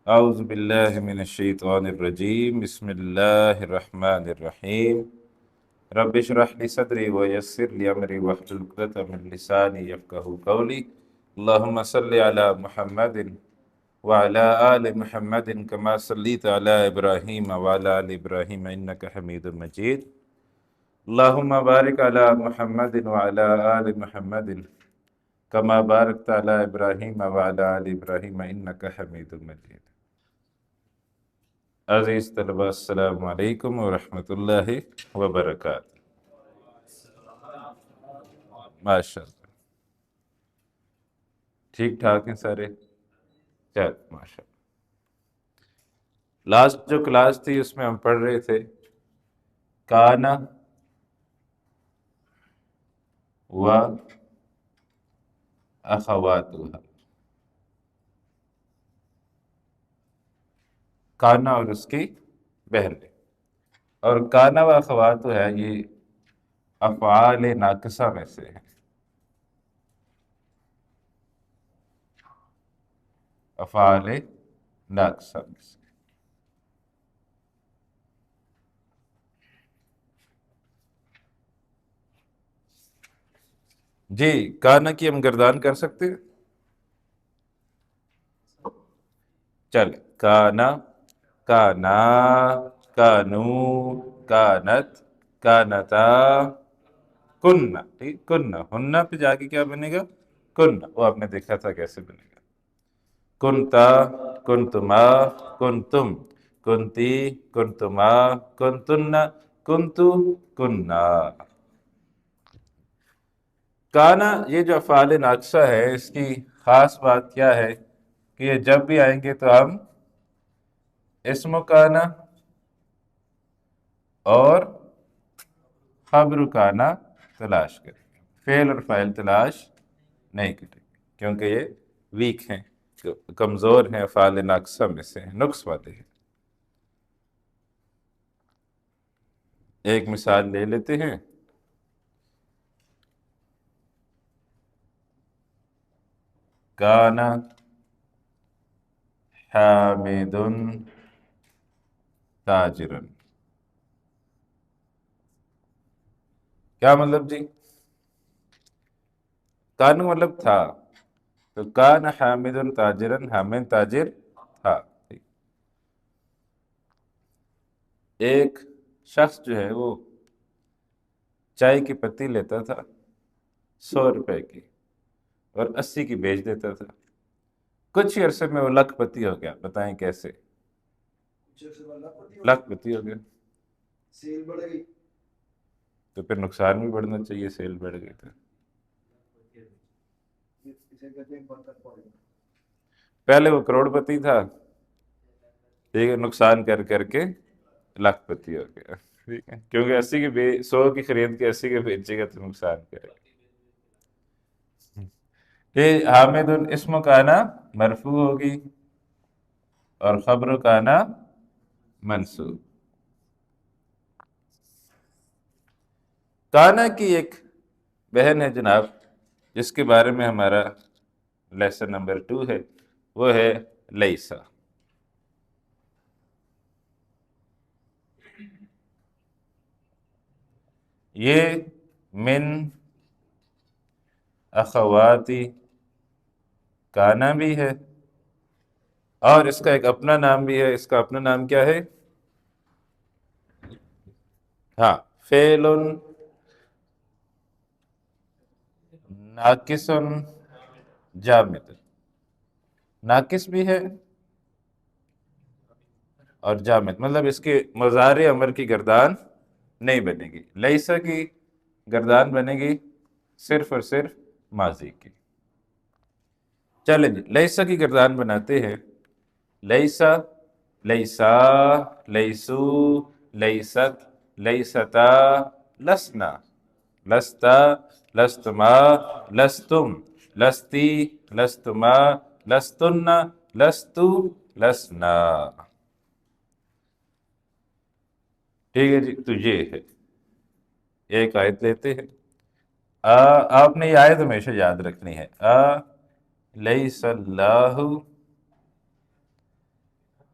اعوذ باللہ من الشیطان الرجیم بسم اللہ الرحمن الرحیم رب اشرح لی صدری ویسر لی امری واحلل عقدۃ من لسانی یفقہوا قولی اللہم صلی علی محمد وعلی آل محمد کما صلیت علی ابراہیم وعلی آل ابراہیم انک حمید مجید اللہم بارک علی محمد وعلی آل محمد کما بارکت علی ابراہیم وعلی آل ابراہیم انک حمید مجید۔ عزیز طلبہ السلام علیکم ورحمۃ اللہ وبرکاتہ۔ ماشاء اللہ، ٹھیک ٹھاک ہیں سارے؟ چل ماشاء اللہ۔ لاسٹ جو کلاس تھی اس میں ہم پڑھ رہے تھے کانا و اخواتها، کانا اور اس کی بہنیں، اور کانا و اخواتها ہے یہ افعال ناقصہ میں سے ہے، افعال ناقصہ میں سے۔ جی کانا کی ہم گردان کر سکتے ہیں؟ چل کانا، کانا، کانو، کانت، کانتا، کننا، ٹھیک، کننا، ہننا پہ جا کے کیا بنے گا؟ کننا، وہ آپ نے دیکھا تھا کیسے بنے گا۔ کنتا، کنتما، کنتم، کنتی، کنتما، کنتن، کنتو، کننا۔ کانا یہ جو افعال ناقصہ ہے اس کی خاص بات کیا ہے کہ یہ جب بھی آئیں گے تو ہم اسم کانا اور خبر کانا تلاش کریں گے، فعل اور فاعل تلاش نہیں کریں گے، کیونکہ یہ ویک ہیں، کمزور ہیں، افعال ناقصہ میں سے ہیں، نقص والے ہیں۔ ایک مثال لے لیتے ہیں، کانا حامد تاجرا، کیا مطلب جی؟ کانا مطلب تھا، تو کان حامد تاجرا، حامد تاجر تھا۔ ایک شخص جو ہے وہ چائے کی پتی لیتا تھا 100 روپے کی اور 80 کی بیچ دیتا تھا، کچھ ہی عرصے میں وہ لکھ پتی ہو گیا، بتائیں کیسے؟ لکھ پتی ہو گیا، سیل بڑھ گئی تو پھر نقصان بھی بڑھنا چاہیے، سیل بڑھ گئی تو۔ پہلے وہ کروڑ پتی تھا، ٹھیک ہے، نقصان کر کر کے لاکھ پتی ہو گیا، ٹھیک ہے، کیونکہ 100 کی خرید کے 80 کے بیچے گا تو نقصان کرے گا۔ یہ حامد اسم کانا مرفوع ہوگی اور خبر کانا منصوب۔ کانا کی ایک بہن ہے جناب، جس کے بارے میں ہمارا لیسن نمبر 2 ہے، وہ ہے لیسا۔ یہ من اخواتی کانا بھی ہے اور اس کا ایک اپنا نام بھی ہے۔ اس کا اپنا نام کیا ہے؟ ہاں، فعل ناقص جامد، ناقص بھی ہے اور جامد، مطلب اس کے مضارع امر کی گردان نہیں بنے گی۔ لیسا کی گردان بنے گی صرف اور صرف ماضی کی۔ چلیں جی، لیسا کی گردان بناتے ہیں، لیسا، لیسا، لیسو، لیست، لیستا، لسنا، لستا، لستما، لستم، لستی، لستما، لستن، لستو، لسنا۔ ٹھیک ہے جی، تو یہ ہے ایک آیت لیتے ہیں۔ آپ نے یہ آیت ہمیشہ یاد رکھنی ہے، لیس اللہ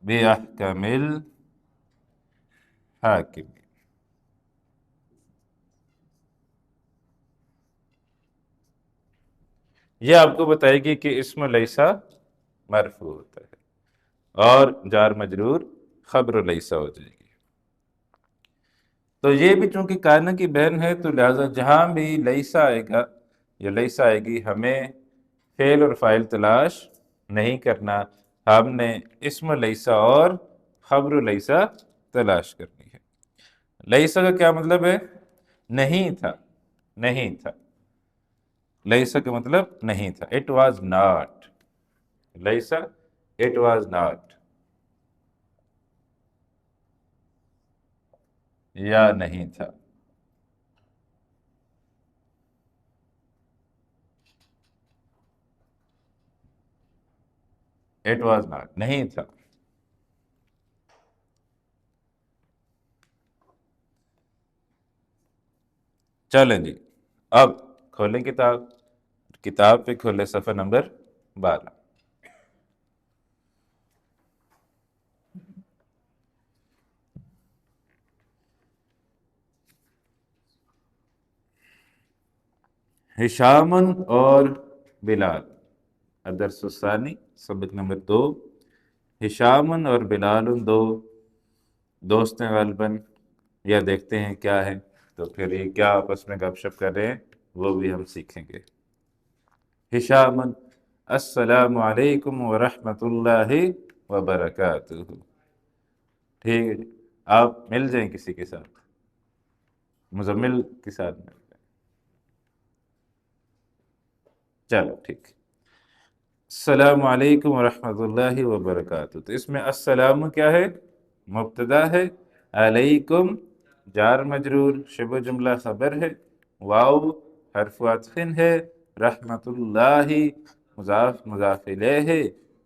بِأَحْكَمِ الْحَاكِمِ۔ یہ آپ کو بتائے گی کہ اسم لیسا مرفوع ہوتا ہے اور جار مجرور خبر لیسا ہو جائے گی۔ تو یہ بھی چونکہ کائنہ کی بہن ہے تو لہٰذا جہاں بھی لیسا آئے گا یا لیسا آئے گی ہمیں فعل اور فاعل تلاش نہیں کرنا، ہم نے اسم لیسا اور خبر لیسا تلاش کرنی ہے۔ لیسا کا کیا مطلب ہے؟ نہیں تھا، نہیں تھا۔ لیسا کا مطلب نہیں تھا، اٹ واز ناٹ۔ لیسا اٹ واز ناٹ، یا نہیں تھا۔ اٹ واز ناٹ نہیں تھا۔ چلیں جی، اب کھولیں کتاب، کتاب پہ کھولے صفحہ نمبر 12۔ ہشام اور بلال، الدرس الثانی، سبق نمبر 2۔ ہشام اور بلال دو دوست ہیں غالباً، یا دیکھتے ہیں کیا ہے، تو پھر یہ کیا آپس میں گپ شپ کر رہے ہیں وہ بھی ہم سیکھیں گے۔ ہشام: السلام علیکم ورحمۃ اللہ وبرکاتہ۔ ٹھیک ہے جی، آپ مل جائیں کسی کے ساتھ، مزمل کے ساتھ مل جائیں۔ چلو ٹھیک، السلام علیکم ورحمۃ اللہ وبرکاتہ۔ تو اس میں السلام کیا ہے؟ مبتدا ہے، علیکم جار مجرور شبہ جملہ خبر ہے، واو حرف عطف ہے، رحمت اللہ مضاف مضاف الیہ ہے،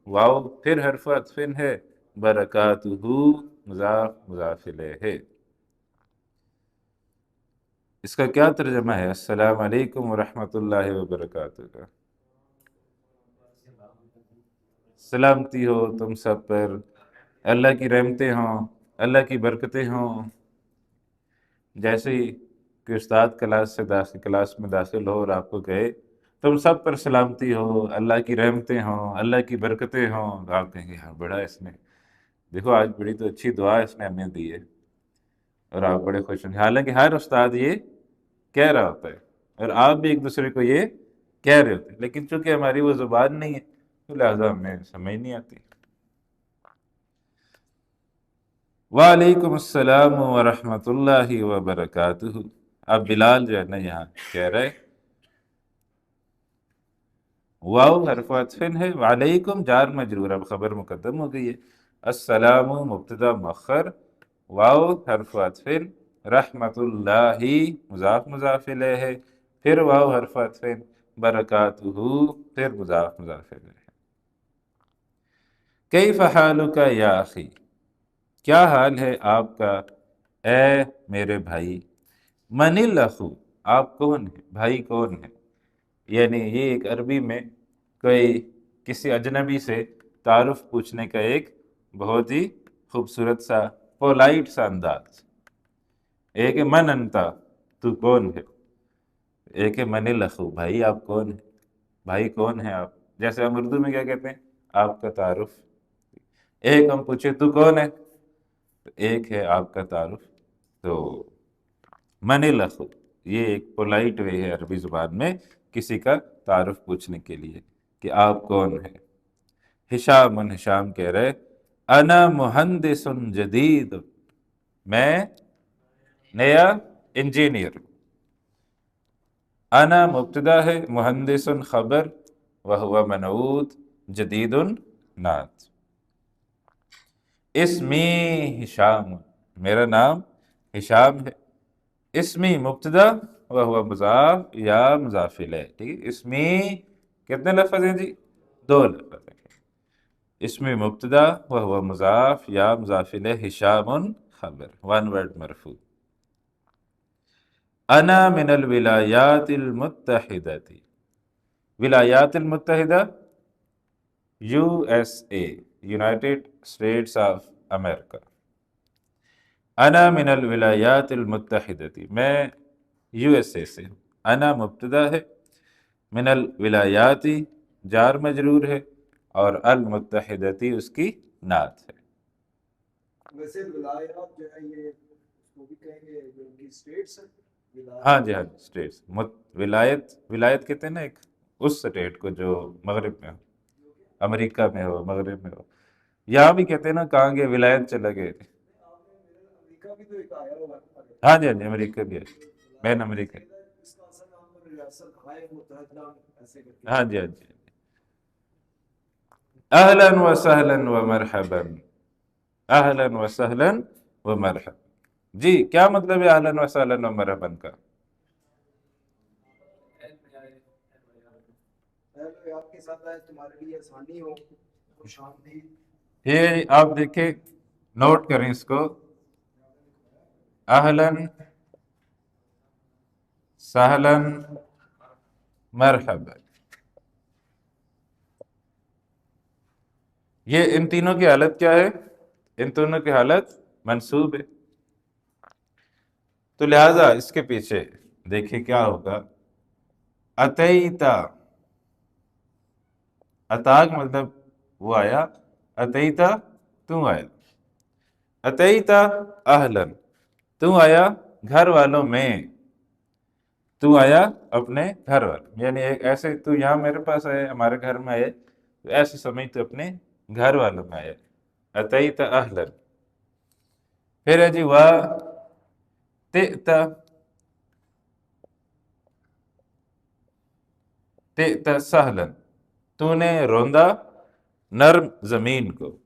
واو پھر حرف عطف ہے، برکاتہ مضاف مضاف الیہ ہے۔ اس کا کیا ترجمہ ہے السلام علیکم ورحمۃ اللہ وبرکاتہ کا؟ سلامتی ہو تم سب پر، اللہ کی رحمتیں ہوں، اللہ کی برکتیں ہوں۔ جیسے ہی کہ استاد کلاس میں داخل ہو اور آپ کو کہے تم سب پر سلامتی ہو، اللہ کی رحمتیں ہوں، اللہ کی برکتیں ہوں، تو آپ کہیں گے ہاں بڑا اس نے، دیکھو آج بڑی تو اچھی دعا اس نے ہمیں دی ہے، اور آپ بڑے خوش ہوں گے۔ حالانکہ ہر استاد یہ کہہ رہا ہوتا ہے اور آپ بھی ایک دوسرے کو یہ کہہ رہے ہوتے ہیں، لیکن چونکہ ہماری وہ زبان نہیں ہے تو لہٰذا ہمیں سمجھ نہیں آتی۔ وعلیکم السلام ورحمۃ اللہ وبرکاتہ۔ اب بلال جو ہے نا یہاں کہہ رہے واو حرف عطف ہے، وعلیکم جار مجرور، اب خبر مقدم ہو گئی ہے، السلام مبتدا مؤخر، واو حرف عطف، رحمت اللہ مضاف مضاف الیہ ہے، پھر واو حرف عطف، برکاتہ پھر مضاف مضاف الیہ ہے۔ کیف حالک یا اخی، کیا حال ہے آپ کا اے میرے بھائی، من الاخو، آپ کون ہیں، بھائی کون ہے؟ یعنی یہ ایک عربی میں کوئی کسی اجنبی سے تعارف پوچھنے کا ایک بہت ہی خوبصورت سا پولائٹ سا انداز۔ ایک ہے من انتا، تو کون ہے، ایک ہے من الاخو، بھائی آپ کون ہیں، بھائی کون ہیں آپ، جیسے ہم اردو میں کیا کہتے ہیں آپ کا تعارف۔ ایک ہم پوچھے تو کون ہے، ایک ہے آپ کا تعارف۔ تو من الاخو یہ ایک پولائٹ وے ہے عربی زبان میں کسی کا تعارف پوچھنے کے لیے کہ آپ کون ہیں۔ ہشام کہہ رہے انا مہندس جدید، میں نیا انجینئر ہوں۔ انا مبتدا ہے، مہندس خبر، وہو منعوت، جدید نعت۔ اسمی ہشام، میرا نام ہشام ہے، اسمی مبتدا وہو مضاف یا مضاف الیہ، ٹھیک ہے۔ اسمی کتنے لفظ ہیں جی؟ 2 لفظ ہیں، اسمی مبتدا وہو مضاف یا مضاف الیہ، ہشام خبر، 1 ورڈ مرفوع۔ انا من الولایات المتحدہ، ولایات المتحدہ USA، United States of America. انا من الولایات المتحدہ، میں یو ایس اے سے ہوں. انا مبتدا ہے، من الولایاتی جار مجرور ہے، اور المتحدتی اس کی نعت ہے. ویسے ولایات جو ہے یہ اس کو بھی کہیں گے جو ان کی اسٹیٹس ہیں. ہاں جی، ہاں جی، اسٹیٹس. ولایت کہتے ہیں نا ایک اس اسٹیٹ کو جو مغرب میں ہو، امریکہ میں ہو، مغرب میں ہو. یہاں بھی کہتے ہیں نا کہاں گئے، ولایت چلا گئے. امریکہ بھی تو ایک آیا ہوا ہے. ہاں جی، ہاں جی، امریکہ بھی ہے، بین امریکہ. اس کا اصل نام پر ریاست ہائے متحدہ ایسے کر کے. ہاں جی، ہاں جی. اہلا و سہلا و مرحبا، اہلا و سہلا و مرحبا. جی کیا مطلب ہے اہلا و سہلا و مرحبا کا؟ آپ کے ساتھ آئے تمہارے لیے آسانی ہو، خوش آمدید. یہ آپ دیکھیں، نوٹ کریں اس کو. اہلا سہلا مرحبا، یہ ان تینوں کی حالت کیا ہے؟ ان تینوں کی حالت منصوب ہے. تو لہذا اس کے پیچھے دیکھیں کیا ہوگا. اتیتا، اتا کا مطلب وہ آیا، اتیتا تو آیا. اتیتا اہلن، تو آیا گھر والوں میں، تو آیا اپنے گھر والوں، یعنی ایک ایسے تو یہاں میرے پاس آئے، ہمارے گھر میں آئے، تو ایسے سمجھ تو اپنے گھر والوں میں آئے. اتیتا اہلن. پھر ہے جی تئتا سہلن، تو نے روندا نرم زمین کو.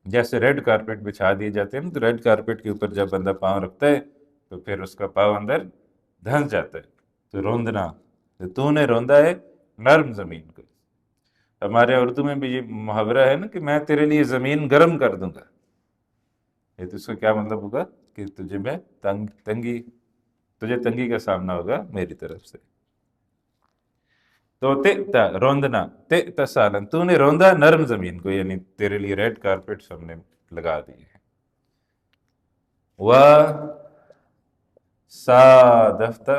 جیسے ریڈ کارپیٹ بچھا دیے جاتے ہیں نا، تو ریڈ کارپیٹ کے اوپر جب بندہ پاؤں رکھتا ہے تو پھر اس کا پاؤں اندر دھنس جاتا ہے، تو روندنا. تو نے روندا ہے نرم زمین کو. ہمارے اردو میں بھی یہ محاورہ ہے نا کہ میں تیرے لیے زمین گرم کر دوں گا. یہ تو اس کا کیا مطلب ہوگا کہ تجھے تنگی کا سامنا ہوگا میری طرف سے. تو تئتا روندنا، تئتا سالن، تو نے روندا نرم زمین کو، یعنی تیرے لیے ریڈ کارپیٹس ہم نے لگا دیے ہیں. صادفت،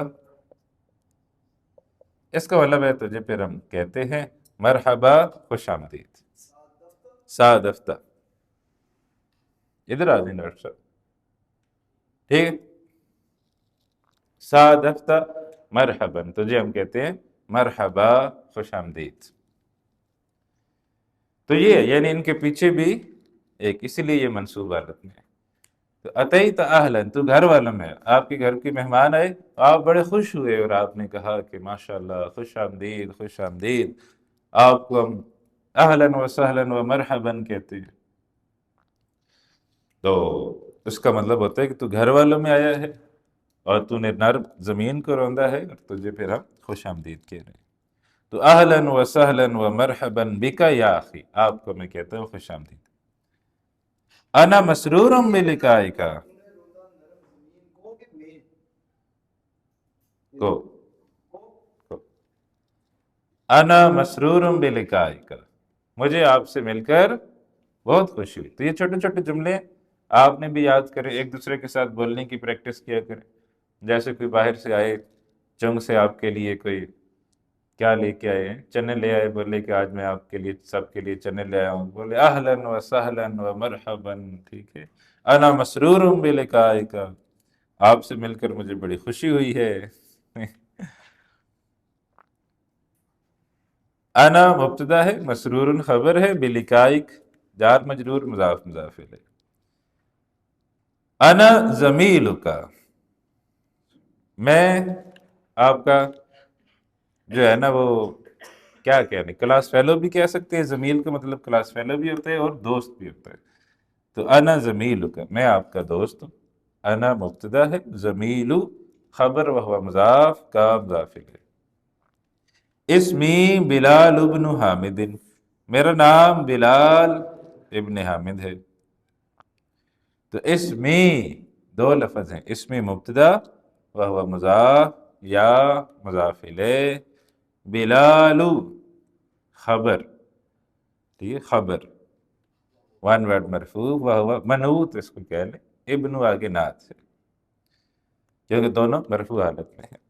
اس کا مطلب ہے تجھے پھر ہم کہتے ہیں مرحبا، خوش آمدید. صادفت، ادھر آ جائیں ڈاکٹر صاحب، ٹھیک ہے. صادفت مرحبا، تجھے ہم کہتے ہیں مرحبا، خوش آمدید. تو یہ یعنی ان کے پیچھے بھی ایک، اسی لیے یہ منصوب حالت میں ہے. تو اتیت اہلن، تو گھر والوں میں، آپ کے گھر کے مہمان آئے، آپ بڑے خوش ہوئے اور آپ نے کہا کہ ماشاءاللہ خوش آمدید، خوش آمدید. آپ کو ہم اہلن و سہلن و مرحبن کہتے ہیں. تو اس کا مطلب ہوتا ہے کہ تو گھر والوں میں آیا ہے اور تو نے نرم زمین کو روندا ہے، اور تجھے پھر ہم خوش آمدید کہہ رہے ہیں. تو اہلن و سہلن و مرحبن بکا یا اخی، آپ کو میں کہتا ہوں خوش آمدید. انا مسرور بلقائک، انا مسرور بلقائک، مجھے آپ سے مل کر بہت خوشی ہوئی. تو یہ چھوٹے چھوٹے جملے آپ نے بھی یاد کریں، ایک دوسرے کے ساتھ بولنے کی پریکٹس کیا کریں. جیسے کوئی باہر سے آئے، چنگ سے آپ کے لیے کوئی کیا لے کے آئے ہیں، چنے لے آئے، بولے کہ آج میں آپ کے لیے سب کے لیے چنے لے آیا ہوں، بولے اہلاً و سہلاً و مرحباً. ٹھیک ہے. انا مسرور بلقائک، آپ سے مل کر مجھے بڑی خوشی ہوئی ہے. انا مبتدا ہے، مسرور خبر ہے، بلقائک جار مجرور مضاف مضاف الیہ. انا زمیلک، میں آپ کا جو ہے نا وہ کیا کہنے، کلاس فیلو بھی کہہ سکتے ہیں. زمیل کا مطلب کلاس فیلو بھی ہوتا ہے اور دوست بھی ہوتا ہے. تو انا زمیلک، میں آپ کا دوست ہوں. انا مبتدا ہے، زمیلو خبر، وہو مضاف کا مضاف الیہ. اسمی بلال ابن حامد، میرا نام بلال ابن حامد ہے. تو اسمی دو لفظ ہیں، اسمی مبتدا وہو مضاف یا مضاف الیہ، بلال خبر. ٹھیک ہے، خبر ون ورڈ مرفوع، وہ منوط اس کو کہہ لیں، ابن آگے نعت سے، کیونکہ دونوں مرفوع حالت میں ہیں۔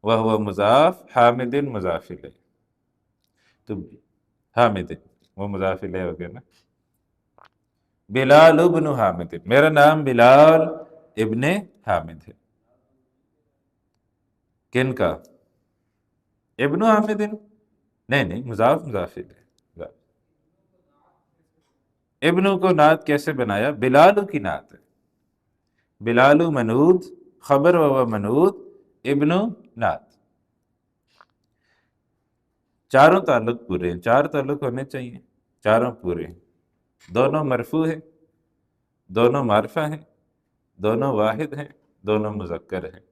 وہ مضاف، حامد مضاف الیہ، تو حامد وہ مضاف الیہ ہو گیا نا۔ بلال ابن حامد، میرا نام بلال ابن حامد ہے۔ کن کا؟ ابن حامد، نہیں مضاف الیہ۔ ابن کو نعت کیسے بنایا؟ بلال کی نعت ہے، بلال منعوت، خبر و منعوت، ابن نعت، چاروں تعلق پورے ہیں، چار تعلق ہونے چاہیے، چاروں پورے ہیں، دونوں مرفوع ہیں، دونوں معرفہ ہیں، دونوں واحد ہیں، دونوں مذکر ہیں۔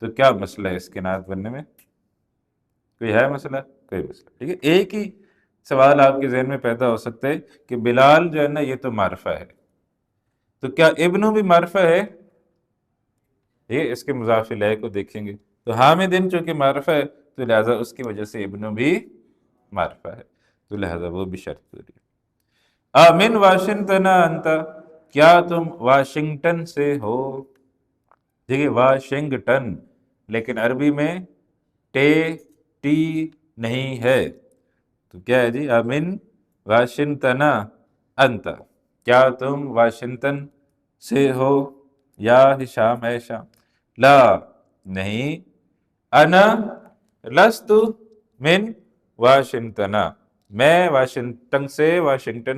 تو کیا مسئلہ ہے اس کے نعت بننے میں؟ کوئی ہے مسئلہ؟ کوئی مسئلہ، ٹھیک ہے۔ ایک ہی سوال آپ کے ذہن میں پیدا ہو سکتا ہے کہ بلال جو ہے نا یہ تو معرفہ ہے، تو کیا ابن بھی معرفہ ہے؟ یہ اس کے مضاف الیہ کو دیکھیں گے تو حامد چونکہ معرفہ ہے تو لہٰذا اس کی وجہ سے ابن بھی معرفہ ہے، تو لہٰذا وہ بھی شرط پوری ہے۔ من واشنگٹن انت، کیا تم واشنگٹن سے ہو؟ دیکھیے واشنگٹن، لیکن عربی میں ٹی نہیں ہے، تو کیا ہے جی؟ من واشنگٹن انت، کیا تم واشنگٹن سے ہو یا ہشام؟ ہے شام، لا نہیں، انا لست من واشنگٹن، میں واشنگٹن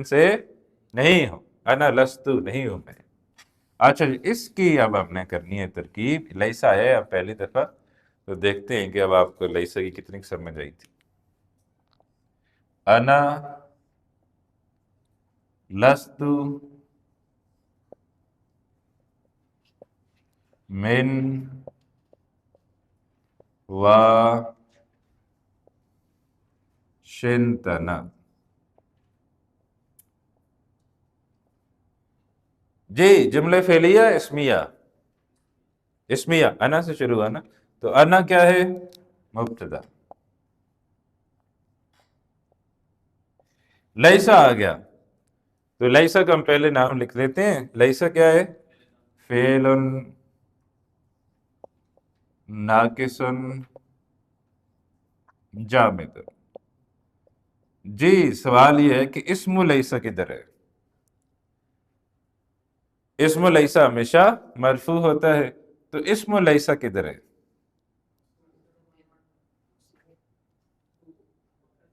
سے نہیں ہوں، انا لست نہیں ہوں میں۔ اچھا جی، اس کی اب ہم نے کرنی ہے ترکیب، لیسا ہے اب پہلی دفعہ، تو دیکھتے ہیں کہ اب آپ کو لیسا کی کتنی سمجھ آئی تھی۔ انا لست من واشنگٹن، جی جملے فعلیہ اسمیہ انا سے شروع ہوا نا، تو انا کیا ہے؟ مبتدا، لیسا آ گیا تو لیسا کا ہم پہلے نام لکھ لیتے ہیں۔ لیسا کیا ہے؟ فعل ناقص جامد۔ جی سوال یہ ہے کہ اسم لیسا کدھر ہے؟ اسم لیسا ہمیشہ مرفوع ہوتا ہے، تو اسم لیسا کدھر ہے؟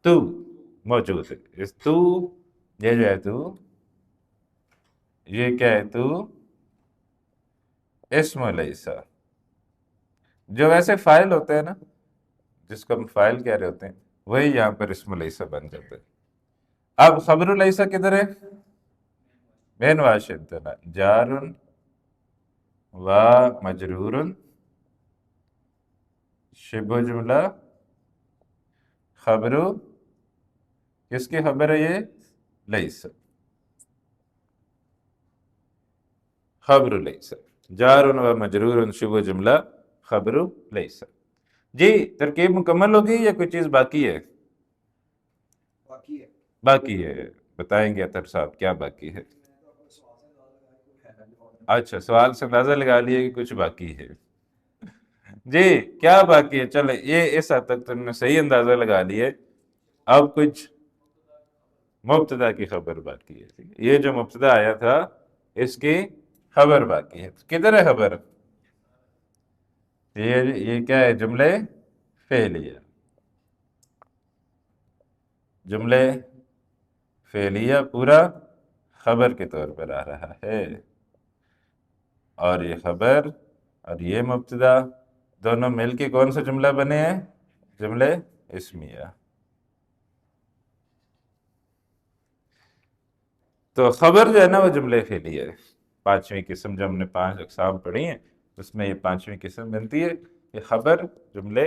تو موجود ہے، اس تو یہ جو ہے تو یہ کیا ہے؟ تو اسم لیسا جو ویسے فاعل ہوتا ہے نا، جس کو ہم فاعل کہہ رہے ہوتے ہیں، وہی یہاں پر اسم لیسا بن جاتا ہے۔ اب خبر لیسا کدھر ہے؟ من واشنگٹن، جار و مجرور، شبہ جملہ، خبر، کس کی خبر ہے یہ؟ لیسا، خبر لیسا، جار و مجرور شبہ جملہ خبر لیسا۔ جی ترکیب مکمل ہوگی یا کوئی چیز باقی ہے؟ باقی ہے، بتائیں گے اطہر صاحب کیا باقی ہے؟ اچھا سوال سے اندازہ لگا لیے کہ کچھ باقی ہے، جی کیا باقی ہے؟ چلے یہ اس حد تک تم نے صحیح اندازہ لگا لیے، اب کچھ مبتدا کی خبر باقی ہے۔ یہ جو مبتدا آیا تھا اس کی خبر باقی ہے، کدھر ہے خبر؟ یہ کیا ہے؟ جملے فعلیہ، جملے فعلیہ پورا خبر کے طور پر آ رہا ہے، اور یہ خبر اور یہ مبتدا دونوں مل کے کون سا جملہ بنے ہیں؟ جملے اسمیہ۔ تو خبر جو ہے نا وہ جملے فعلیہ ہے، پانچویں قسم جو ہم نے 5 اقسام پڑھی ہیں اس میں یہ 5ویں قسم بنتی ہے کہ خبر جملے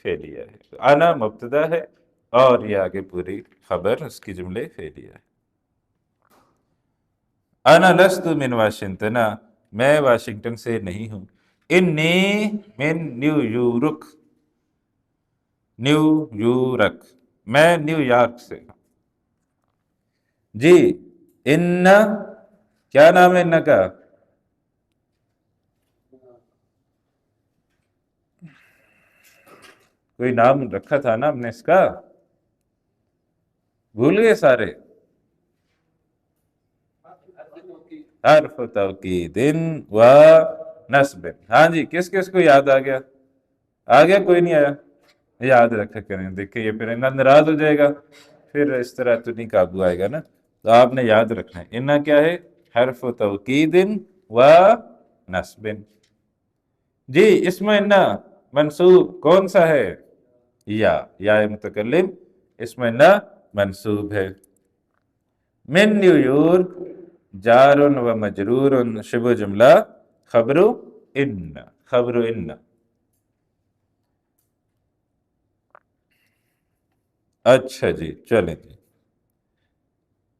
فعلیہ ہے، انا مبتدا ہے اور یہ آگے پوری خبر اس کی جملے فعلیہ ہے۔ انا لست من واشنگٹن، میں واشنگٹن سے نہیں ہوں، انی من نیو یورک، نیو یورک، میں نیو یارک سے ہوں۔ جی ان، کیا نام ہے ان کا؟ کوئی نام رکھا تھا نا ہم نے اس کا، بھول گئے سارے؟ حرف توکید و نصب، ہاں جی کس کس کو یاد آ گیا؟ آ گیا؟ کوئی نہیں آیا؟ یاد رکھا کریں، دیکھیں یہ پھر انہا ناراض ہو جائے گا، پھر اس طرح تو نہیں قابو آئے گا نا، تو آپ نے یاد رکھنا ہے انہا کیا ہے؟ حرف توکید و نصب۔ جی اسم انہا منصوب کون سا ہے؟ یا متکلم اسم انہا منصوب ہے۔ من نیو یورک جار و مجرور شبہ جملہ خبر ان، خبر ان۔ اچھا جی چلیں جی،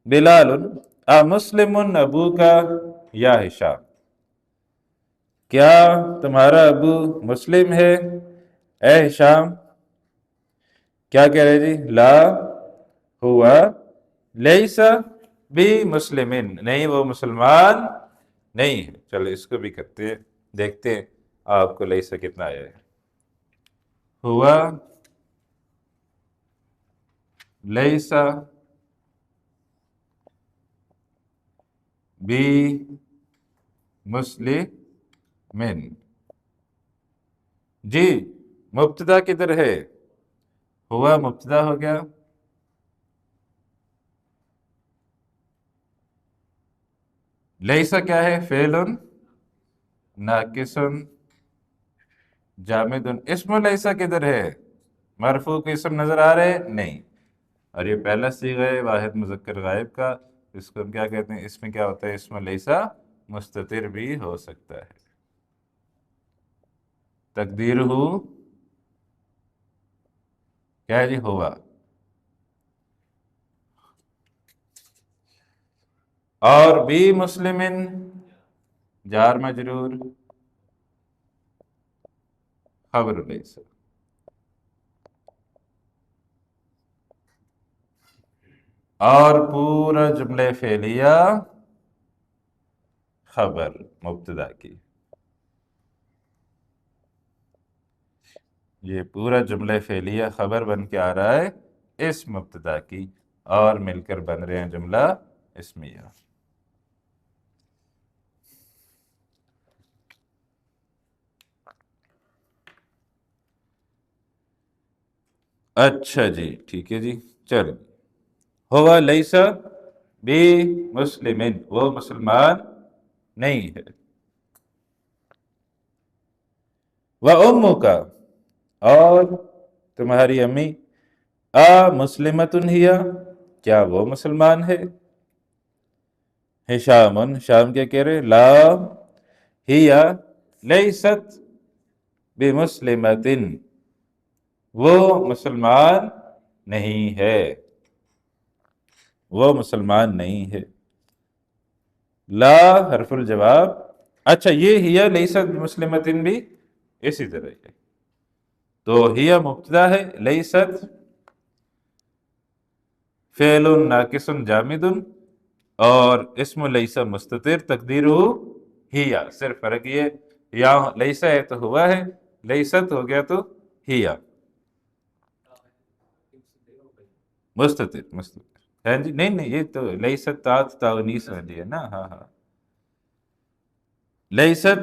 بلال مسلم ابو کا یا ہشام، کیا تمہارا ابو مسلم ہے اے ہشام؟ کیا کہہ رہے جی؟ لا ہوا لیسا بھی مسلمن، نہیں وہ مسلمان نہیں ہے۔ چلو اس کو بھی کرتے ہیں، دیکھتے ہیں آپ کو لیسا کتنا آیا ہے۔ ہوا لیسا بھی مسلمن، جی مبتدا کدھر ہے؟ ہوا مبتدا ہو گیا، لیسا کیا ہے؟ فعل ناقص جامد۔ اسم لیسا کدھر ہے؟ مرفوع کے اسم نظر آ رہے؟ نہیں، اور یہ پہلا صیغہ ہے واحد مذکر غائب کا، اس کو ہم کیا کہتے ہیں؟ اس میں کیا ہوتا ہے؟ اسم لیسا مستتر بھی ہو سکتا ہے، تقدیر ہو کیا ہے جی؟ ہوا۔ اور بھی مسلمن جار مجرور خبر لیسا، اور پورا جملہ فعلیہ خبر مبتدا کی، یہ پورا جملہ فعلیہ خبر بن کے آ رہا ہے اس مبتدا کی، اور مل کر بن رہے ہیں جملہ اسمیہ۔ اچھا جی ٹھیک ہے جی، چلو ہوا لیسا بھی مسلمن، وہ مسلمان نہیں ہے۔ وَأُمُّكَ، اور تمہاری امی، مسلمتن ہی، کیا وہ مسلمان ہے؟ ہشام، شام کیا کہہ رہے؟ لا ہی لیست بمسلمتن، وہ مسلمان نہیں ہے، وہ مسلمان نہیں ہے۔ لا حرف الجواب، اچھا یہ ہی لیست بمسلمتن بھی اسی طرح ہے، تو ہی مبتدا ہے، لیست فعل ناقص جامد، اور اسم لیسا مستتر تقدیر ہو ہیا، صرف فرق یہ یا لیسا ہے تو ہوا ہے، لیست ہو گیا تو ہیا مستتر ہے جی۔ نہیں نہیں، یہ تو لیست تاؤنیس والی ہے نا، ہاں ہاں، لیست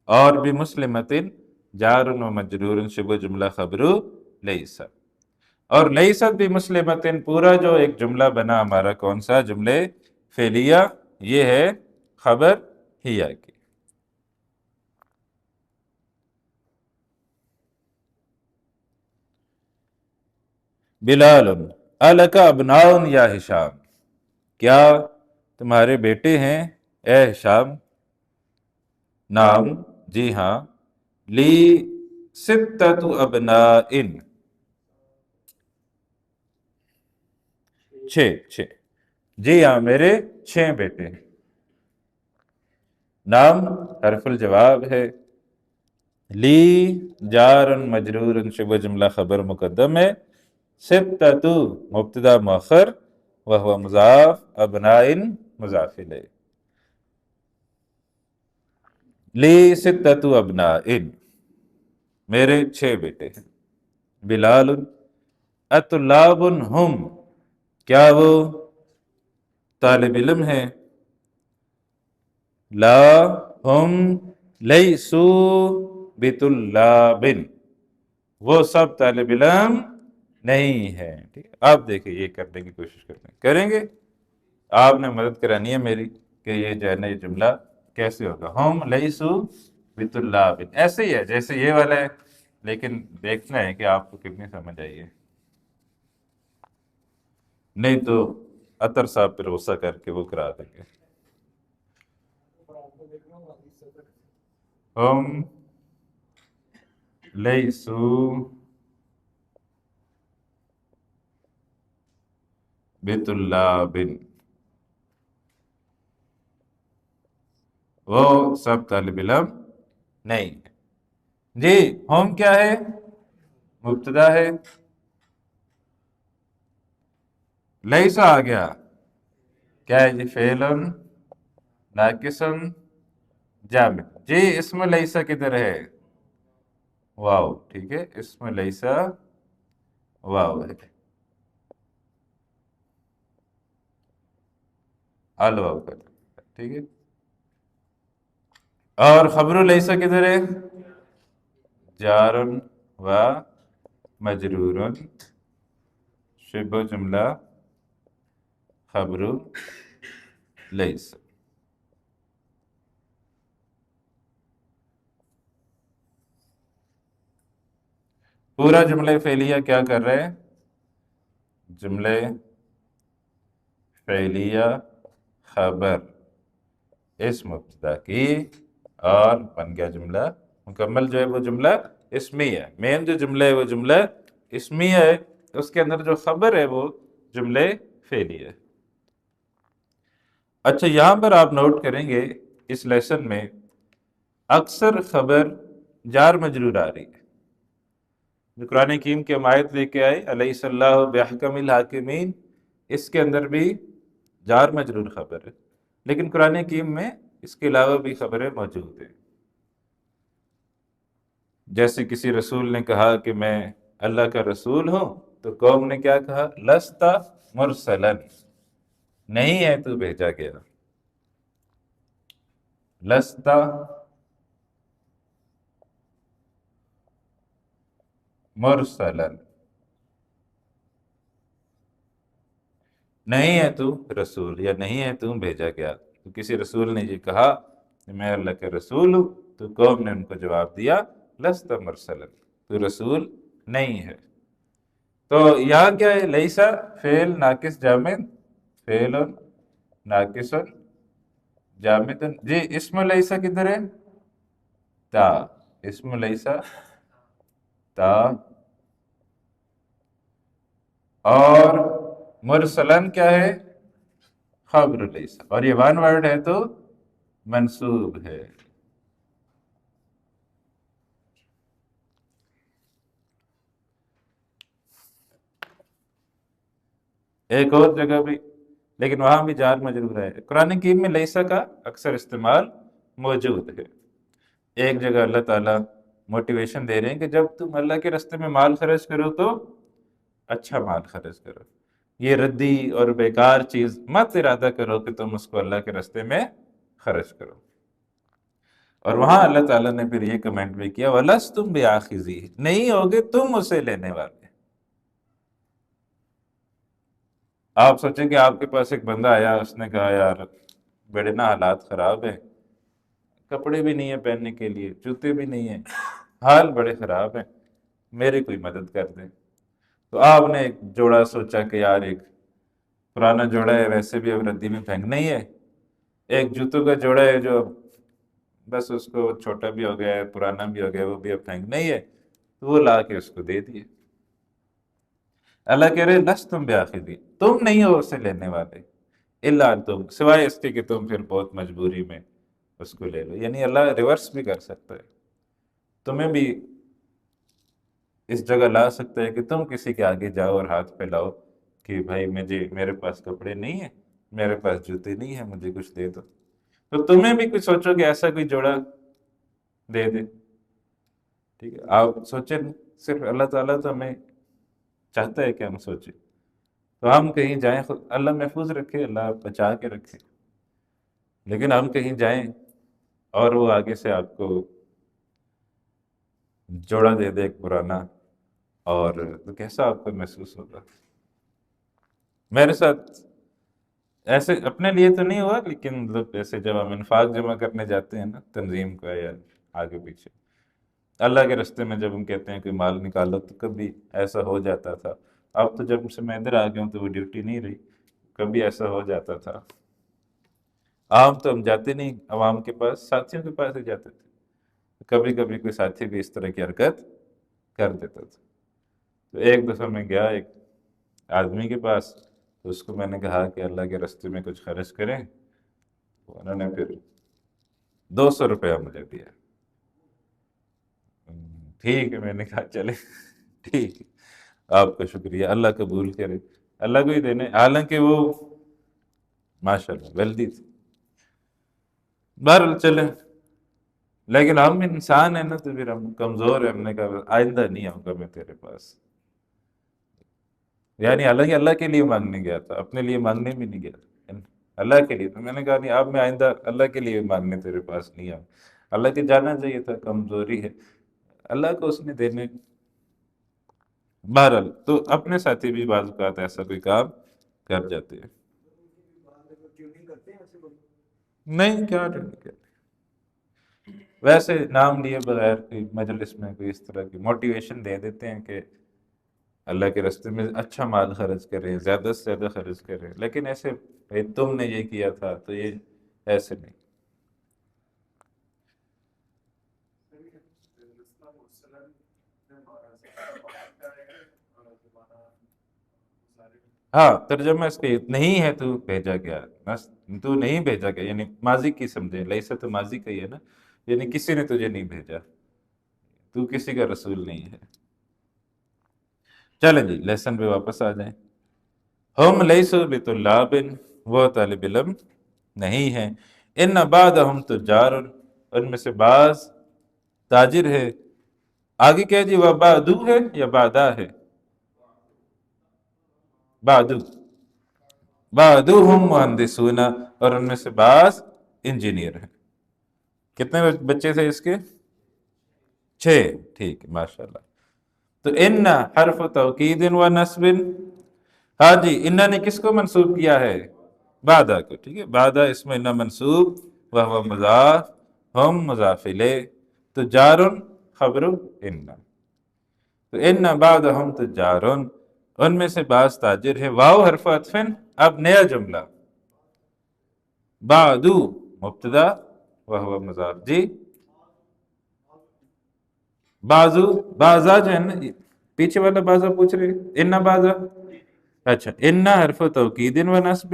اور بھی مسلمتن جار و مجرور شبہ جملہ خبر لیسا، اور لیست بھی مسلمتن پورا جو ایک جملہ بنا ہمارا کون سا؟ جملے فعلیہ، یہ ہے خبر ہیا کی۔ بلال الک ابناء یا ہشام، کیا تمہارے بیٹے ہیں اے ہشام؟ نعم، جی ہاں، لی ستۃ ابناء، چھ، جی ہاں میرے 6 بیٹے ہیں۔ نعم حرف الجواب ہے، لی جار مجرور شبہ جملہ خبر مقدم ہے، ستۃ مبتدا مؤخر وهو مضاف ابناء مضاف الیہ، لی ستۃ ابناء، میرے 6 بیٹے ہیں، بلال، اطلاب ہم، کیا وہ طالب علم ہیں، لا ہم لیسو بطلاب، وہ سب طالب علم نہیں ہے، ٹھیک ہے؟ آپ دیکھیں یہ کرنے کی کوشش کریں گے، آپ نے مدد کرانی ہے میری کہ یہ جو ہے نا یہ جملہ کیسے ہوگا، ہم لیسو بطلاب، ایسے ہی ہے جیسے یہ والا ہے، لیکن دیکھنا ہے کہ آپ کو کتنی سمجھ آئی ہے، نہیں تو اطر صاحب پھر غصہ کر کے وہ کرا دیں گے۔ ہم لیسو بطلاب، وہ سب طالب علم نہیں ہے۔ جی ہم کیا ہے، مبتدا ہے، لیسا آ گیا، کیا ہے جی، فعل ناقص جامد، جی اسم لیسا کدھر ہے، واو، ٹھیک ہے، اسم لیسا واو ہے، الواو کا، ٹھیک ہے، اور خبر لیسا کدھر ہے، جار و مجرور، شبہ جملہ خبر لیسا۔ پورا جملہ فعلیہ کیا کر رہے ہیں، جملے فعلیہ خبر اس مبتدا کی، اور بن گیا جملہ مکمل، جو ہے وہ جملہ اسمی ہے، مین جو جملہ ہے وہ جملہ اسمی ہے، اس کے اندر جو خبر ہے وہ جملے فعلی ہے۔ اچھا یہاں پر آپ نوٹ کریں گے اس لیسن میں اکثر خبر جار مجرور آ رہی ہے، جو قرآن حکیم کی آیت لے کے آئے الیس اللہ بأحکم الحاکمین، اس کے اندر بھی جار مجرور خبر ہے، لیکن قرآن حکیم میں اس کے علاوہ بھی خبریں موجود ہیں، جیسے کسی رسول نے کہا کہ میں اللہ کا رسول ہوں، تو قوم نے کیا کہا، لست مرسلا، نہیں ہے تو بھیجا گیا، لست مرسلا، نہیں ہے تو رسول، یا نہیں ہے تو بھیجا گیا، تو کسی رسول نے یہ کہا کہ میں اللہ کا رسول ہوں، تو قوم نے ان کو جواب دیا لست مرسلا، تو رسول نہیں ہے۔ تو یہاں کیا ہے، لیسا فعل ناقص جامد، فعل ناقص جامد، جی اسم لیسا کدھر ہے، تا، اسم لیسا تا، اور مرسلن کیا ہے، خبر لیسا، اور یہ ون ورڈ ہے تو منصوب ہے۔ ایک اور جگہ بھی، لیکن وہاں بھی جار مجرور ہے، قرآن حکیم میں لیسا کا اکثر استعمال موجود ہے۔ ایک جگہ اللہ تعالیٰ موٹیویشن دے رہے ہیں کہ جب تم اللہ کے راستے میں مال خرچ کرو تو اچھا مال خرچ کرو، یہ ردی اور بیکار چیز مت ارادہ کرو کہ تم اس کو اللہ کے راستے میں خرچ کرو۔ اور وہاں اللہ تعالیٰ نے پھر یہ کمنٹ بھی کیا وَلَسْتُمْ بِآخِذِيهِ، نہیں ہوگے تم اسے لینے والے۔ آپ سوچیں کہ آپ کے پاس ایک بندہ آیا، اس نے کہا یار بڑے نا حالات خراب ہیں، کپڑے بھی نہیں ہیں پہننے کے لیے، جوتے بھی نہیں ہیں، حال بڑے خراب ہیں، میری کوئی مدد کر دیں۔ تو آپ نے ایک جوڑا سوچا کہ یار ایک پرانا جوڑا ہے، ویسے بھی اب ردی میں پھینکنا ہی ہے، ایک جوتوں کا جوڑا ہے جو بس اس کو چھوٹا بھی ہو گیا ہے، پرانا بھی ہو گیا، وہ بھی اب پھینکنا ہی ہے، تو وہ لا کے اس کو دے دیے۔ اللہ کہہ رہے لستم بآخذی، تم نہیں ہو اسے لینے والے، الا ان تم، سوائے اس کے کہ تم پھر بہت مجبوری میں اس کو لے لو، یعنی اللہ ریورس بھی کر سکتا ہے، تمہیں بھی اس جگہ لا سکتا ہے کہ تم کسی کے آگے جاؤ اور ہاتھ پھیلاؤ کہ بھائی میرے پاس کپڑے نہیں ہیں، میرے پاس جوتے نہیں ہیں، مجھے کچھ دے دو. تو تمہیں بھی کچھ سوچو کہ ایسا کوئی جوڑا دے دے. ٹھیک ہے، آپ سوچیں نہیں، صرف اللہ تعالیٰ تو ہمیں چاہتا ہے کہ ہم سوچیں. تو ہم کہیں جائیں، اللہ محفوظ رکھے، اللہ بچا کے رکھے، لیکن ہم کہیں جائیں اور وہ آگے سے آپ کو جوڑا دے دے ایک پرانا، اور تو کیسا آپ کو محسوس ہوگا؟ میرے ساتھ ایسے اپنے لیے تو نہیں ہوا، لیکن مطلب ایسے جب ہم انفاق جمع کرنے جاتے ہیں نا تنظیم کا یا آگے پیچھے اللہ کے راستے میں، جب ہم کہتے ہیں کہ مال نکالو، تو کبھی ایسا ہو جاتا تھا. اب تو جب سے میں ادھر آ گیا ہوں تو وہ ڈیوٹی نہیں رہی، کبھی ایسا ہو جاتا تھا. عام تو ہم جاتے نہیں، عوام کے پاس، ساتھیوں کے پاس ہی جاتے تھے. کبھی کبھی کوئی ساتھی بھی اس طرح کی حرکت کر دیتا تھا. تو ایک دفعہ میں گیا ایک آدمی کے پاس، تو اس کو میں نے کہا کہ اللہ کے راستے میں کچھ خرچ کریں. تو انہوں نے پھر 200 روپیہ مجھے دیا. ٹھیک ہے، میں نے کہا چلے ٹھیک ہے، آپ کا شکریہ، اللہ قبول کرے، اللہ کو ہی دینے. حالانکہ وہ ماشاء اللہ ویلدی تھی. بہرحال چلیں، لیکن ہم انسان ہیں نا، تو پھر ہم کمزور ہیں. ہم نے کہا آئندہ نہیں آؤں گا میں تیرے پاس. یعنی حالانکہ اللہ کے لیے مانگنے گیا تھا، اپنے لیے مانگنے بھی نہیں گیا، اللہ کے لیے. تو میں نے کہا نہیں، اب میں آئندہ اللہ کے لیے مانگنے تیرے پاس نہیں آؤں. اللہ کے جانا چاہیے تھا، کمزوری ہے، اللہ کو اس نے دینے. بہرحال تو اپنے ساتھی بھی بعض اوقات ایسا کوئی کام کر جاتے ہیں. ٹیوننگ کرتے ہیں ایسے لوگ؟ نہیں، کیا ٹھنڈی کرتے، ویسے نام لیے بغیر کوئی مجلس میں کوئی اس طرح کی موٹیویشن دے دیتے ہیں کہ اللہ کے راستے میں اچھا مال خرچ کریں، زیادہ سے زیادہ خرچ کریں. لیکن ایسے بھائی تم نے یہ کیا تھا تو یہ ایسے نہیں. ہاں، ترجمہ اس کے نہیں ہے تو بھیجا گیا، بس تو نہیں بھیجا گیا، یعنی ماضی کی سمجھے، لیسا تو ماضی کا ہی ہے نا، یعنی کسی نے تجھے نہیں بھیجا، تو کسی کا رسول نہیں ہے. چلیں جی، لیسن پہ واپس آ جائیں. ہم لیسو بطلاب، وہ طالب علم نہیں ہیں. ان بعضهم تجار، ان میں سے بعض تاجر ہے. آگے کیا جی، وبعدو ہے یا بعدا ہے؟ بعدو. بعدوہم مہندسون، اور ان میں سے بعض انجینئر ہیں. کتنے بچے تھے اس کے؟ 6. ٹھیک ہے، ماشاءاللہ. تو ان حرف توکید و نصب، ہاں جی، انہ نے کس کو منصوب کیا ہے؟ بعدہ کو. ٹھیک ہے، بعدہ اسم انہ منصوب، وہو مضاف، ہم مضاف الیہ، تجار خبر انہ. تو ان بعضهم تجار، ان میں سے بعض تاجر ہے. واو حرف عطف، اب نیا جملہ. بعدو مبتدا وہو مضاف. جی، بازو، بازا جو ہے نا، پیچھے والا بازا پوچھ رہے، ان بازا. اچھا، ان حرف توکید و نصب،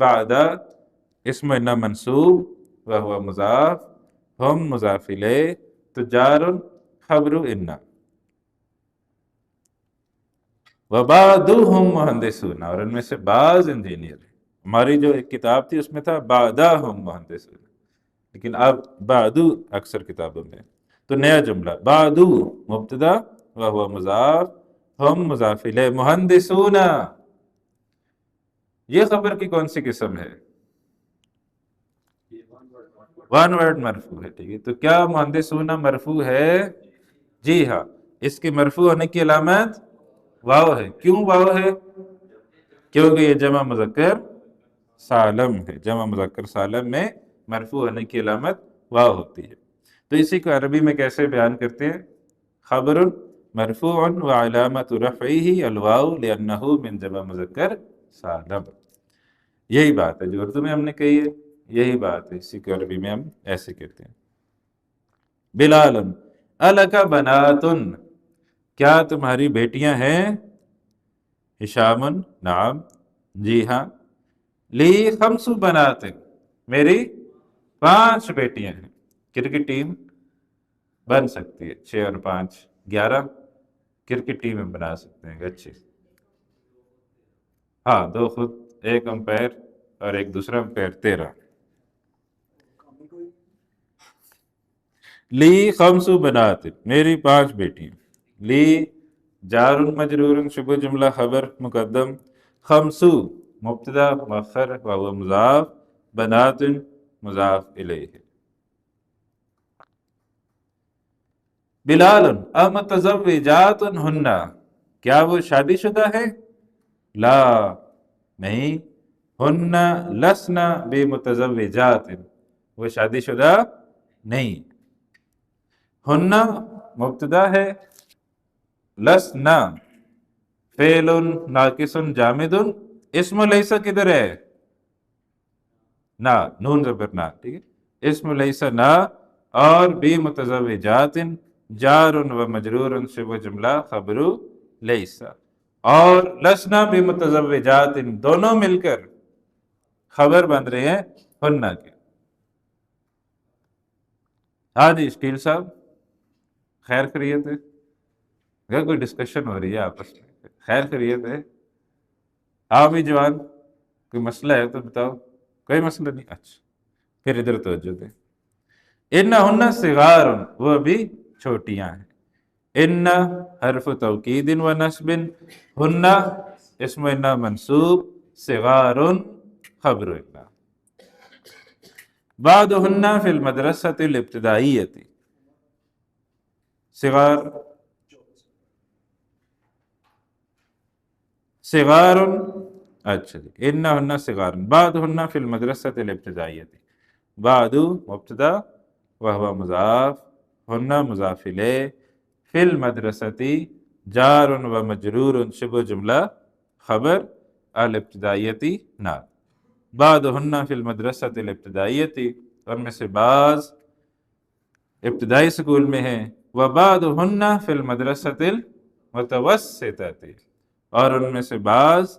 بعد اسم ان منصوب وہو مضاف، ہم مضاف الیہ، تجار خبر ان. وبعضهم مہندسون، اور ان میں سے بعض انجینئر. ہماری جو ایک کتاب تھی اس میں تھا بعدهم مہندسون، لیکن اب بعدو اکثر کتابوں میں. تو نیا جملہ، بعدو مبتدا وہو مضاف، ہم مضاف الیہ، مہندسون. یہ خبر کی کون سی قسم ہے؟ ون ورڈ مرفوع ہے. ٹھیک ہے، تو کیا مہندسون مرفوع ہے؟ جی ہاں. اس کی مرفوع ہونے کی علامت واو ہے. کیوں واو ہے؟ کیونکہ یہ جمع مذکر سالم ہے. جمع مذکر سالم میں مرفوع ہونے کی علامت واو ہوتی ہے. تو اسی کو عربی میں کیسے بیان کرتے ہیں؟ خبر مرفوع وعلامت رفعہ الواو لأنہ من جمع مذکر سالم. یہی بات ہے جو اردو میں ہم نے کہی ہے، یہی بات ہے اسی کو عربی میں ہم ایسے کہتے ہیں. بلال الک بناتن، کیا تمہاری بیٹیاں ہیں؟ ہشام نعم، جی ہاں. لی خمس بنات، میری 5 بیٹیاں ہیں. کرکٹ ٹیم بن سکتی ہے 6 اور 5 11. کرکٹ ٹیم میں بنا سکتے ہیں اچھے سے. ہاں 2 خود، 1 امپائر اور ایک دوسرا امپائر، 13. کام کوئی لی خمس بنات، میری 5 بیٹی. لی جار مجرور شبہ جملہ خبر مقدم، خمس مبتدا مؤخر وهو مضاف، بنات مضاف الیہ. بلال امتزوجات ہن، کیا وہ شادی شدہ ہے؟ لا نہیں، ہن لسنا بمتزوجات، وہ شادی شدہ نہیں. ہن مبتدا ہے، لسنا فعل ناقص جامد، اسم لیسا کدھر ہے؟ نا، نون زبر نا، ٹھیک ہے، اسم لیسا نا، اور بمتزوجات جار و مجرور شبہ جملہ خبر لیسا، اور لسنا بمتزوجات دونوں مل کر خبر بن رہے ہیں ہنہ کے. ہاں جی اسٹیل صاحب، خیر خیریت ہے؟ اگر کوئی ڈسکشن ہو رہی ہے آپس میں، خیر خیریت ہے؟ ہاں بھی جوان، کوئی مسئلہ ہے تو بتاؤ. کوئی مسئلہ نہیں، اچھا پھر ادھر توجہ دیں. ان ہن صغار، وہ ابھی چھوٹیاں ہیں. ان حرف توکید و نصب، ہن اسم ان منصوب، صغار خبر ان. بعضهن فی المدرسة الابتدائیة، صغار صغار، اچھا جی، انہن صغار، بعضهن فی المدرسة الابتدائیة، بعد مبتدا وهو مضاف، ہن مضاف الیہ، فی المدرسة جار و مجرور شبہ جملہ خبر، الابتدائیة نعت. بعضهن فی المدرسة الابتدائیة، ان میں سے بعض ابتدائی سکول میں ہیں. وبعضهن فی المدرسة المتوسطة، اور ان میں سے بعض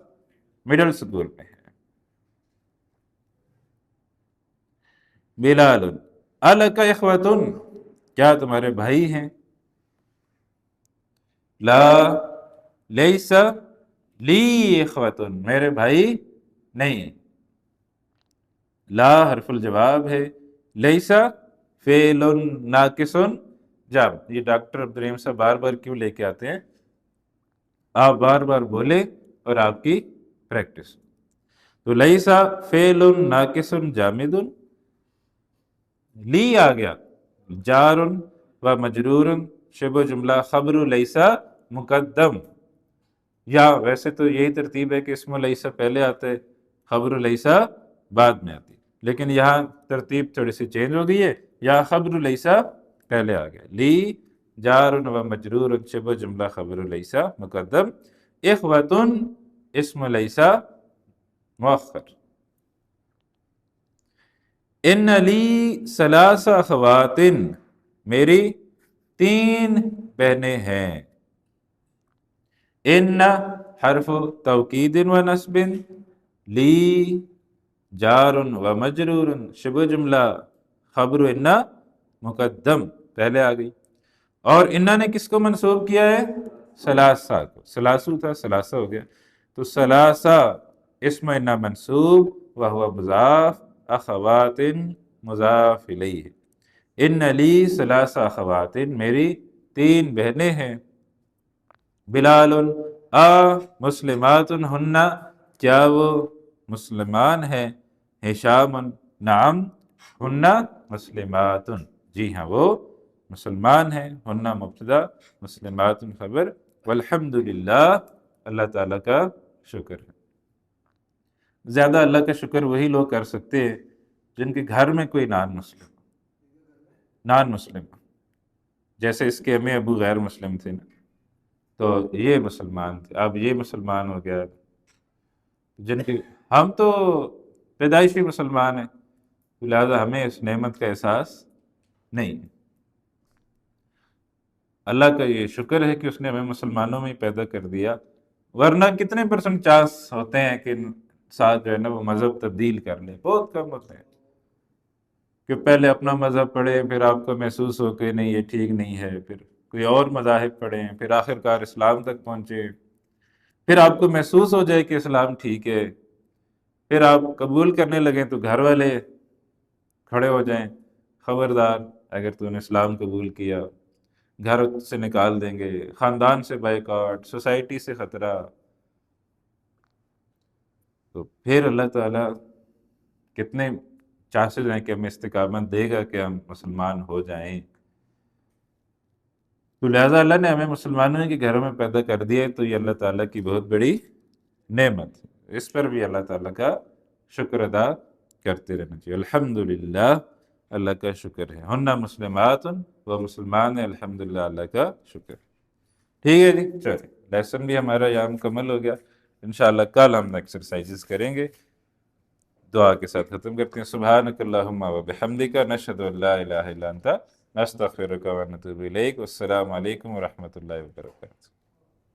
مڈل سکول میں ہیں. بلال الک اخوۃ، کیا تمہارے بھائی ہیں؟ لا لیس لی اخوۃ، میرے بھائی نہیں. لا حرف الجواب ہے، لیسا فعل ناقص جامد. یہ ڈاکٹر عبدالرحیم صاحب بار بار کیوں لے کے آتے ہیں؟ آپ بار بار بولے اور آپ کی پریکٹس. تو لیسا فعل ناقص جامد، لی آ گیا جار و مجرور شبہ جملہ خبر لیسا مقدم. یا ویسے تو یہی ترتیب ہے کہ اسم لیسا پہلے آتا ہے، خبر لیسا بعد میں آتی، لیکن یہاں ترتیب تھوڑی سی چینج ہو گئی ہے، یا خبر لیسا پہلے آ گیا. لی جار و مجرور شبہ جملہ خبر لیسا مقدم، اخوۃ اسم لیسا مؤخر. ان لی ثلاث اخوات، میری 3 بہنیں ہیں. ان حرف توکید و نصب، لی جار و مجرور شبہ جملہ خبر ان مقدم، پہلے آ گئی. اور انہ نے کس کو منصوب کیا ہے؟ ثلاثہ کو، ثلاثو تھا ثلاثہ ہو گیا. تو ثلاثہ اسم انہ منصوب وہو مضاف، اخوات مضاف الیہ. ان لی ثلاث اخوات، میری 3 بہنیں ہیں. بلال مسلمات ہن، کیا وہ مسلمان ہیں؟ ہشام نعم ہن مسلمات، جی ہاں وہ مسلمان ہیں. ہن مبتدا مسلمات خبر. والحمدللہ، اللہ تعالیٰ کا شکر ہے. زیادہ اللہ کا شکر وہی لوگ کر سکتے ہیں جن کے گھر میں کوئی نان مسلم، جیسے اس کے امی ابو غیر مسلم تھے نا، تو یہ مسلمان تھے، اب یہ مسلمان ہو گیا. جن کی ہم تو پیدائشی مسلمان ہیں، لہذا ہمیں اس نعمت کا احساس نہیں. اللہ کا یہ شکر ہے کہ اس نے ہمیں مسلمانوں میں ہی پیدا کر دیا، ورنہ کتنے % چانس ہوتے ہیں کہ ساتھ جو ہے نا وہ مذہب تبدیل کر لیں؟ بہت کم ہوتے ہیں. کہ پہلے اپنا مذہب پڑھے، پھر آپ کو محسوس ہو کہ نہیں یہ ٹھیک نہیں ہے، پھر کوئی اور مذاہب پڑھیں، پھر آخر کار اسلام تک پہنچے، پھر آپ کو محسوس ہو جائے کہ اسلام ٹھیک ہے، پھر آپ قبول کرنے لگیں تو گھر والے کھڑے ہو جائیں، خبردار اگر تو نے اسلام قبول کیا گھر سے نکال دیں گے، خاندان سے بائیکاٹ، سوسائٹی سے خطرہ. تو پھر اللہ تعالیٰ کتنے چانسز ہیں کہ ہمیں استقامت دے گا کہ ہم مسلمان ہو جائیں. تو لہٰذا اللہ نے ہمیں مسلمانوں کے گھروں میں پیدا کر دیا ہے، تو یہ اللہ تعالیٰ کی بہت بڑی نعمت ہے. اس پر بھی اللہ تعالیٰ کا شکر ادا کرتے رہنا چاہیے. الحمدللہ، اللہ کا شکر ہے. ہن مسلمات، وہ مسلمان ہیں، الحمدللہ اللہ کا شکر. ٹھیک ہے جی، چلیں لیسن بھی ہمارا یہاں مکمل ہو گیا. انشاءاللہ کل ہم ایکسرسائزز کریں گے. دعا کے ساتھ ختم کرتے ہیں. سبحانک اللہم و بحمدک، نشہد ان لا الہ الا انت، نستغفرک و نتوب الیک. والسلام علیکم ورحمۃ اللہ وبرکاتہ.